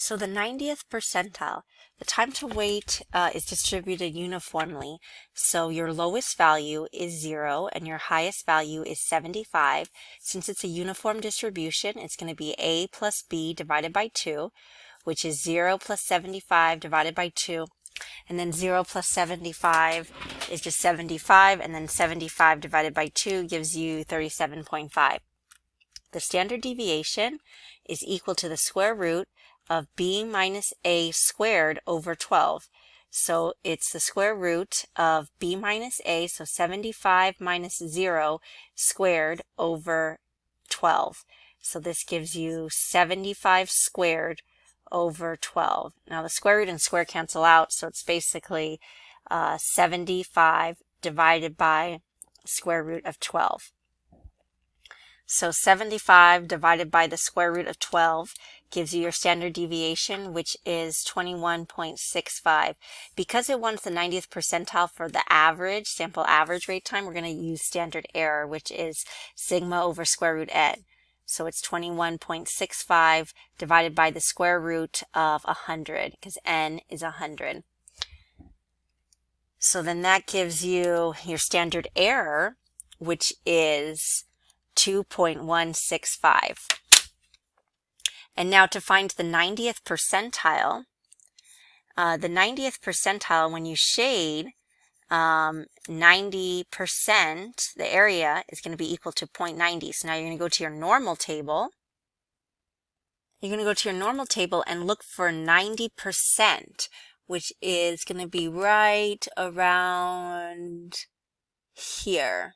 So the 90th percentile, the time to wait is distributed uniformly. So your lowest value is 0 and your highest value is 75. Since it's a uniform distribution, it's going to be A plus B divided by 2, which is 0 plus 75 divided by 2. And then 0 plus 75 is just 75, and then 75 divided by 2 gives you 37.5. The standard deviation is equal to the square root of b minus a squared over 12. So it's the square root of b minus a, so 75 minus 0 squared over 12. So this gives you 75 squared over 12. Now the square root and square cancel out, so it's basically 75 divided by square root of 12. So 75 divided by the square root of 12 gives you your standard deviation, which is 21.65. Because it wants the 90th percentile for the average, sample average rate time, we're going to use standard error, which is sigma over square root n. So it's 21.65 divided by the square root of 100, because n is 100. So then that gives you your standard error, which is 2.165. And now to find the 90th percentile, when you shade 90%, the area is going to be equal to 0.90. So now you're going to go to your normal table. You're going to go to your normal table and look for 90%, which is going to be right around here.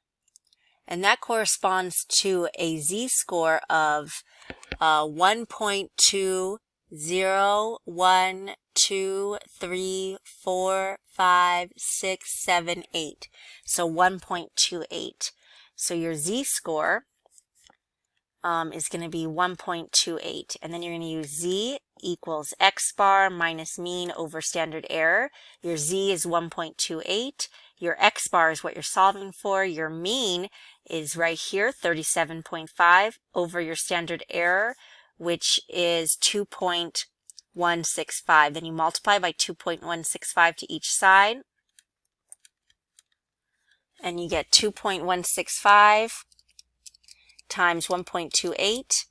And that corresponds to a z-score of 1.2012345678. So 1.28. So your z-score is going to be 1.28. And then you're going to use z equals x bar minus mean over standard error. Your z is 1.28. Your x bar is what you're solving for. Your mean is right here, 37.5, over your standard error, which is 2.165. Then you multiply by 2.165 to each side, and you get 2.165 times 1.28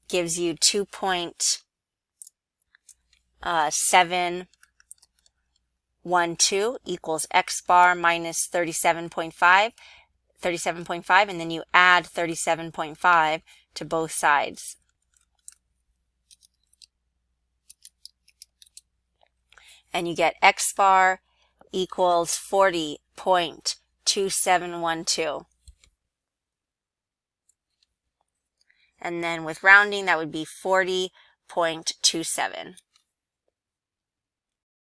gives you 2.712 equals x bar minus 37.5, and then you add 37.5 to both sides. And you get x bar equals 40.2712. And then with rounding, that would be 40.27.